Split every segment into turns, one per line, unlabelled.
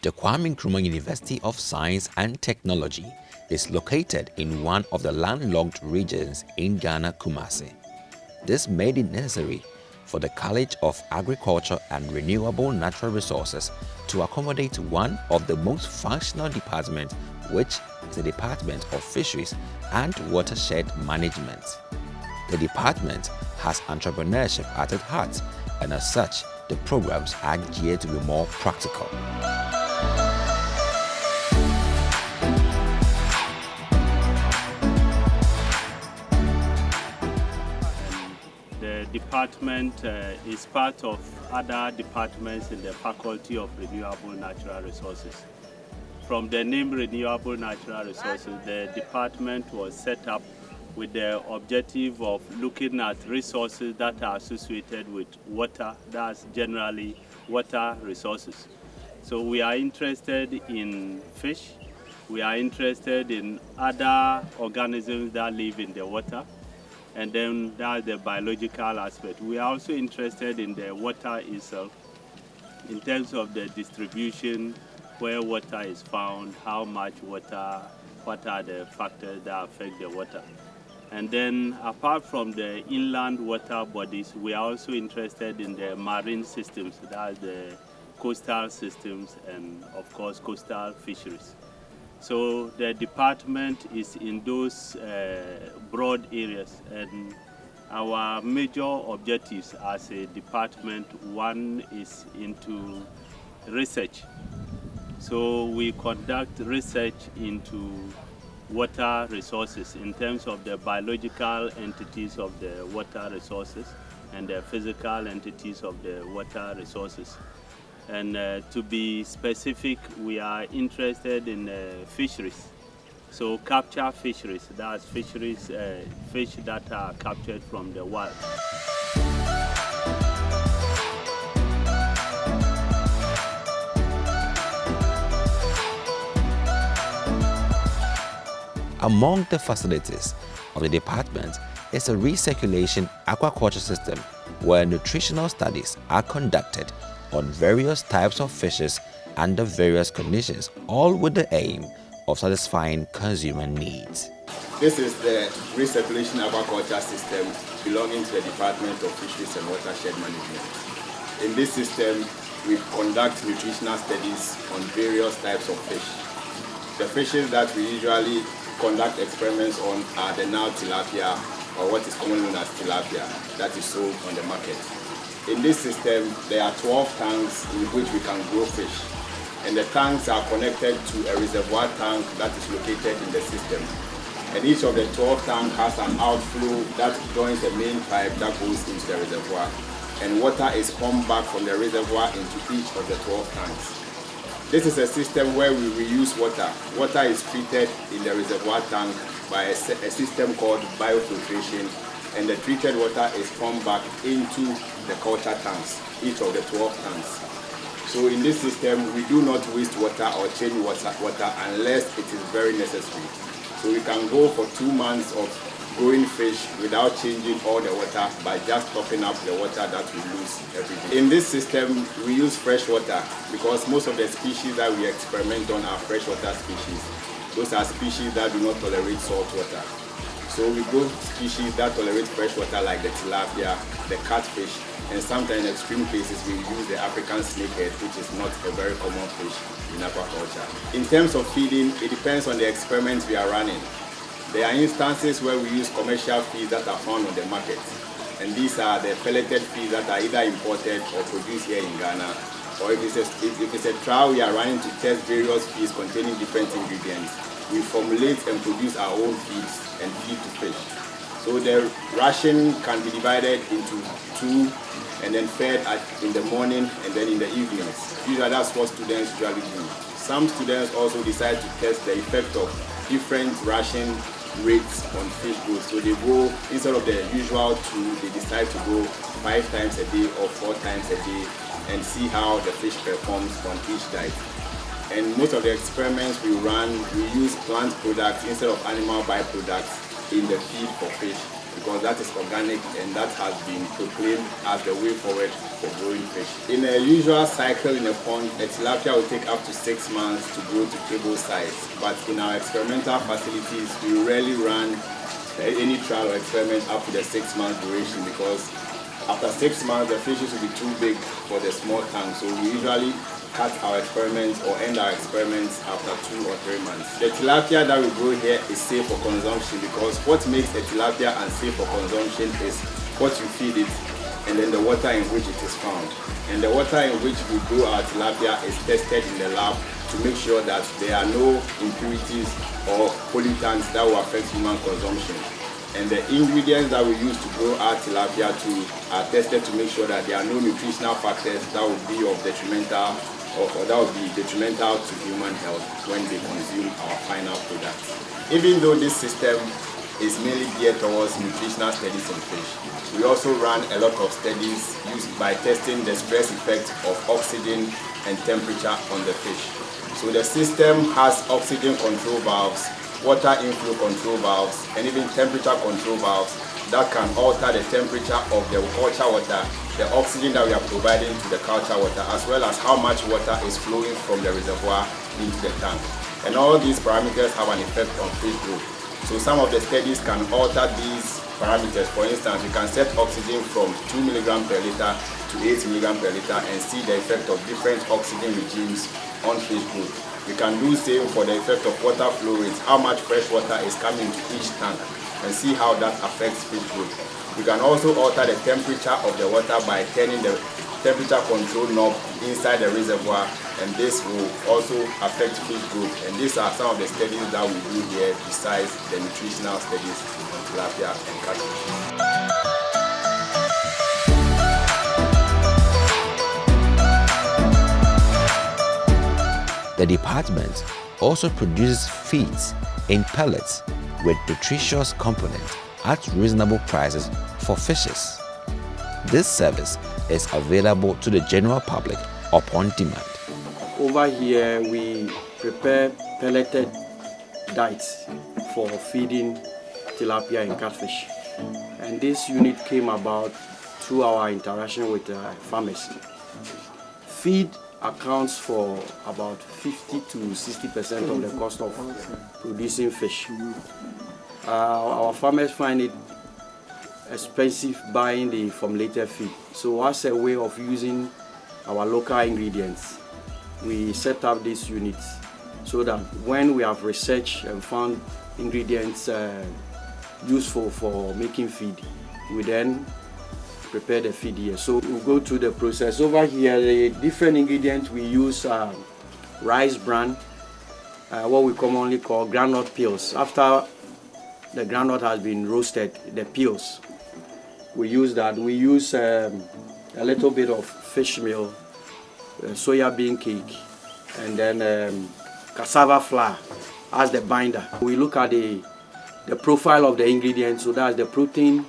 The Kwame Nkrumah University of Science and Technology is located in one of the landlocked regions in Ghana, Kumasi. This made it necessary for the College of Agriculture and Renewable Natural Resources to accommodate one of the most functional departments, which is the Department of Fisheries and Watershed Management. The department has entrepreneurship at its heart, and as such, the programs are geared to be more practical.
The department is part of other departments in the Faculty of Renewable Natural Resources. From the name Renewable Natural Resources, the department was set up with the objective of looking at resources that are associated with water, that's generally water resources. So we are interested in fish, we are interested in other organisms that live in the water, and then that's the biological aspect. We are also interested in the water itself, in terms of the distribution, where water is found, how much water, what are the factors that affect the water. And then apart from the inland water bodies, we are also interested in the marine systems, that's the coastal systems and of course coastal fisheries. So the department is in those broad areas, and our major objectives as a department, one is into research. So we conduct research into water resources in terms of the biological entities of the water resources and the physical entities of the water resources. And to be specific, we are interested in fisheries. So capture fisheries, that's fisheries, fish that are captured from the wild.
Among the facilities of the department is a recirculation aquaculture system where nutritional studies are conducted on various types of fishes under various conditions, all with the aim of satisfying consumer needs.
This is the recirculation aquaculture system belonging to the Department of Fisheries and Watershed Management. In this system, we conduct nutritional studies on various types of fish. The fishes that we usually conduct experiments on are the now tilapia, or what is commonly known as tilapia, that is sold on the market. In this system, there are 12 tanks in which we can grow fish, and the tanks are connected to a reservoir tank that is located in the system. And each of the 12 tanks has an outflow that joins the main pipe that goes into the reservoir, and water is pumped back from the reservoir into each of the 12 tanks. This is a system where we reuse water. Water is treated in the reservoir tank by a system called biofiltration, and the treated water is pumped back into the culture tanks, each of the 12 tanks. So in this system, we do not waste water or change water unless it is very necessary. So we can go for 2 months of growing fish without changing all the water by just topping up the water that we lose every day. In this system, we use fresh water because most of the species that we experiment on are freshwater species. Those are species that do not tolerate salt water. So we grow species that tolerate fresh water like the tilapia, the catfish, and sometimes in extreme cases we use the African snakehead, which is not a very common fish in aquaculture. In terms of feeding, it depends on the experiments we are running. There are instances where we use commercial feeds that are found on the market, and these are the pelleted feeds that are either imported or produced here in Ghana, or if it's a trial we are running to test various feeds containing different ingredients, we formulate and produce our own feeds and feed to fish. So the ration can be divided into 2 and then fed in the morning and then in the evenings. Usually that's what students usually do. Some students also decide to test the effect of different ration rates on fish growth. So they go, instead of the usual 2, they decide to go 5 times a day or 4 times a day and see how the fish performs on each diet. And most of the experiments we run, we use plant products instead of animal byproducts in the feed for fish. because that is organic and that has been proclaimed as the way forward for growing fish. In a usual cycle in a pond, a tilapia will take up to 6 months to grow to table size, but in our experimental facilities, we rarely run any trial or experiment up to the 6-month duration, because after 6 months, the fishes will be too big for the small tank, so we usually cut our experiments or end our experiments after 2 or 3 months. The tilapia that we grow here is safe for consumption, because what makes a tilapia unsafe for consumption is what you feed it and then the water in which it is found. And the water in which we grow our tilapia is tested in the lab to make sure that there are no impurities or pollutants that will affect human consumption. And the ingredients that we use to grow our tilapia are tested to make sure that there are no nutritional factors that would be detrimental to human health when they consume our final product. Even though this system is mainly geared towards nutritional studies in fish, we also run a lot of studies used by testing the stress effect of oxygen and temperature on the fish. So the system has oxygen control valves, water inflow control valves, and even temperature control valves that can alter the temperature of the culture water, the oxygen that we are providing to the culture water, as well as how much water is flowing from the reservoir into the tank. And all these parameters have an effect on fish growth. So some of the studies can alter these parameters. For instance, we can set oxygen from 2 mg per liter to 8 mg per liter and see the effect of different oxygen regimes on fish growth. We can do the same for the effect of water flow rates, how much fresh water is coming to each tank, and see how that affects fish growth. We can also alter the temperature of the water by turning the temperature control knob inside the reservoir, and this will also affect fish growth. And these are some of the studies that we do here besides the nutritional studies on tilapia and catfish.
The department also produces feeds in pellets with nutritious components at reasonable prices for fishes. This service is available to the general public upon demand.
Over here we prepare pelleted diets for feeding tilapia and catfish. And this unit came about through our interaction with farmers. Feed accounts for about 50 to 60% of the cost of producing fish. Our farmers find it expensive buying the formulated feed. So as a way of using our local ingredients, we set up this unit so that when we have researched and found ingredients useful for making feed, we then prepare the feed here. So we'll go through the process. Over here, the different ingredients we use are rice bran, what we commonly call groundnut peels. After the groundnut has been roasted, the peels, we use that. We use a little bit of fish meal, soya bean cake, and then cassava flour as the binder. We look at the profile of the ingredients, so that's the protein,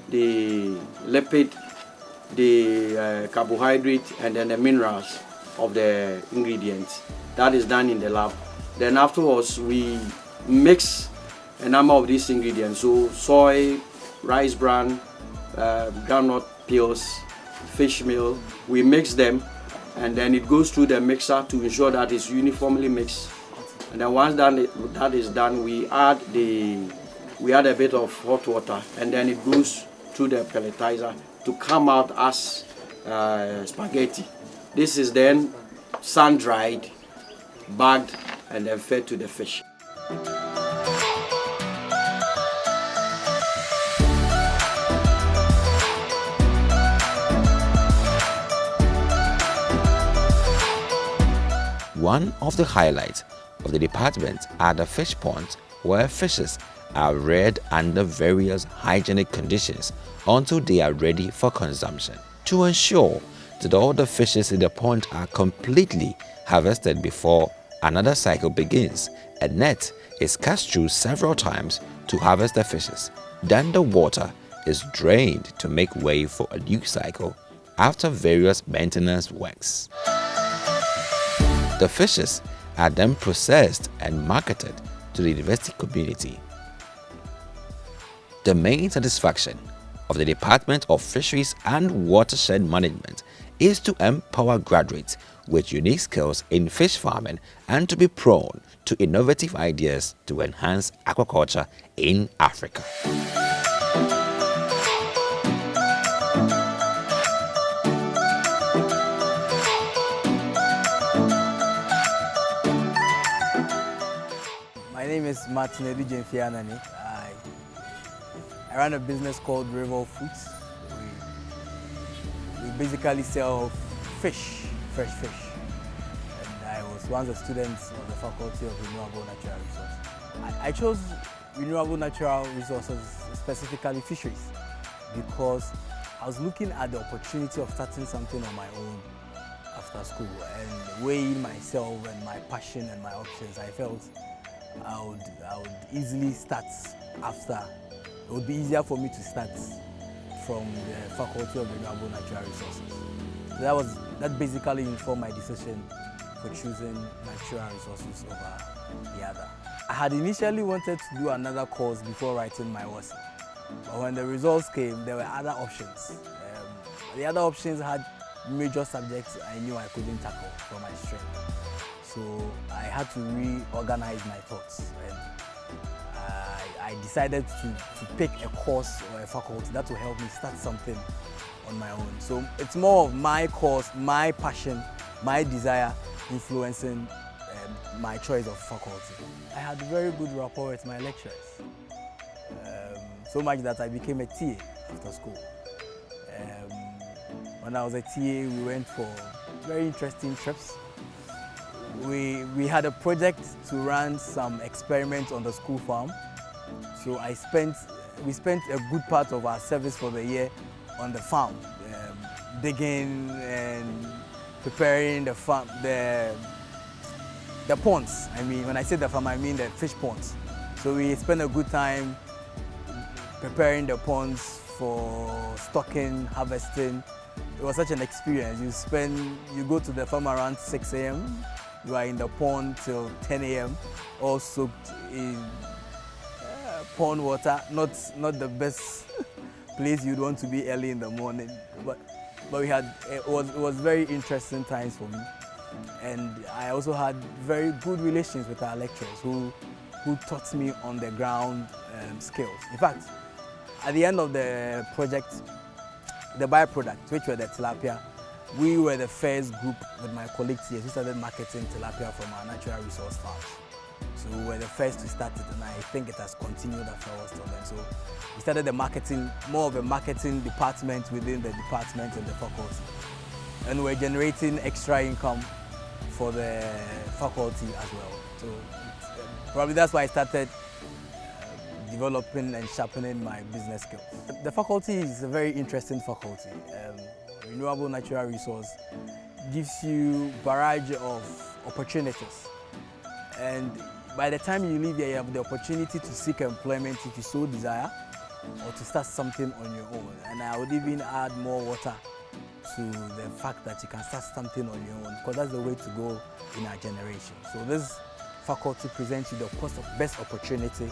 the lipid, the carbohydrate, and then the minerals of the ingredients. That is done in the lab. Then afterwards, we mix a number of these ingredients. So soy, rice bran, groundnut peels, fish meal. We mix them, and then it goes through the mixer to ensure that it's uniformly mixed. And then once that is done, we add a bit of hot water, and then it goes through the pelletizer to come out as spaghetti. This is then sun-dried, bagged, and then fed to the fish.
One of the highlights of the department are the fish ponds, where fishes are reared under various hygienic conditions until they are ready for consumption. To ensure that all the fishes in the pond are completely harvested before another cycle begins, a net is cast through several times to harvest the fishes. Then the water is drained to make way for a new cycle after various maintenance works. The fishes are then processed and marketed to the university community. The main satisfaction of the Department of Fisheries and Watershed Management is to empower graduates with unique skills in fish farming and to be prone to innovative ideas to enhance aquaculture in Africa.
My name is Martin Edujemfianani. I run a business called River Foods. We basically sell fish, fresh fish. And I was once a student of the Faculty of Renewable Natural Resources. I chose renewable natural resources, specifically fisheries, because I was looking at the opportunity of starting something on my own after school and weighing myself and my passion and my options. I felt I would easily start after. It would be easier for me to start from the Faculty of Renewable Natural Resources. So that basically informed my decision for choosing natural resources over the other. I had initially wanted to do another course before writing my WASI, but when the results came, there were other options. The other options had major subjects I knew I couldn't tackle from my strength. So I had to reorganize my thoughts, and I decided to pick a course or a faculty that will help me start something on my own. So it's more of my course, my passion, my desire influencing my choice of faculty. I had very good rapport with my lecturers, so much that I became a TA after school. When I was a TA, we went for very interesting trips. We had a project to run some experiments on the school farm. So we spent a good part of our service for the year on the farm, digging and preparing the farm, the ponds. I mean, when I say the farm, I mean the fish ponds. So we spent a good time preparing the ponds for stocking, harvesting. It was such an experience. You go to the farm around 6 a.m. You are in the pond till 10 a.m. all soaked in pond water. Not the best place you'd want to be early in the morning, but it was very interesting times for me. And I also had very good relations with our lecturers who taught me on the ground skills. In fact, at the end of the project, the byproduct, which were the tilapia, we were the first group with my colleagues here who started marketing tilapia from our natural resource farms. So we were the first to start it, and I think it has continued afterwards till then. So we started the marketing, more of a marketing department within the department and the faculty. And we're generating extra income for the faculty as well. So probably that's why I started developing and sharpening my business skills. The faculty is a very interesting faculty. Renewable natural resource gives you a barrage of opportunities, and by the time you leave here, you have the opportunity to seek employment if you so desire, or to start something on your own. And I would even add more water to the fact that you can start something on your own, because that's the way to go in our generation. So this faculty presents you the best opportunity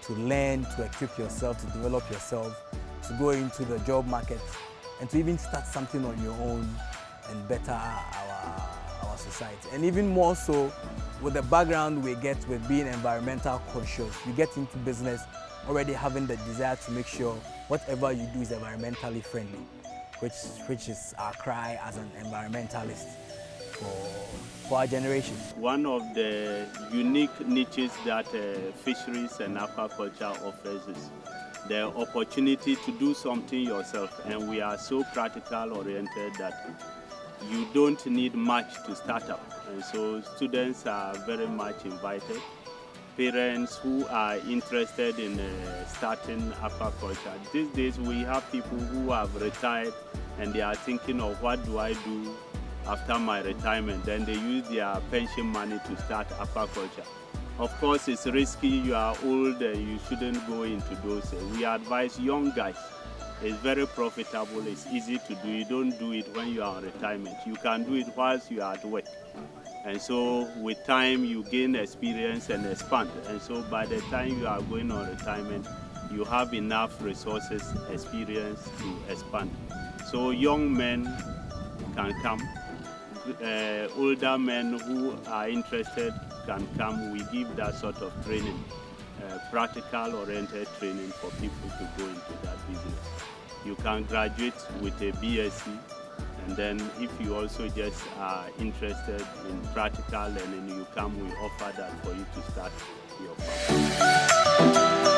to learn, to equip yourself, to develop yourself, to go into the job market, and to even start something on your own and better our society. And even more so, with the background we get with being environmental conscious, you get into business already having the desire to make sure whatever you do is environmentally friendly, which is our cry as an environmentalist for our generation.
One of the unique niches that fisheries and aquaculture offers is the opportunity to do something yourself, and we are so practical oriented that you don't need much to start up, and so students are very much invited. Parents who are interested in starting aquaculture. These days we have people who have retired and they are thinking of what do I do after my retirement. Then they use their pension money to start aquaculture. Of course, it's risky, you are old, you shouldn't go into those. We advise young guys. It's very profitable, it's easy to do. You don't do it when you are on retirement. You can do it whilst you are at work. And so with time, you gain experience and expand. And so by the time you are going on retirement, you have enough resources, experience to expand. So young men can come, older men who are interested can come. We give that sort of training, practical-oriented training for people to go into that business. You can graduate with a BSc, and then if you also just are interested in practical learning, you come, we offer that for you to start your farm.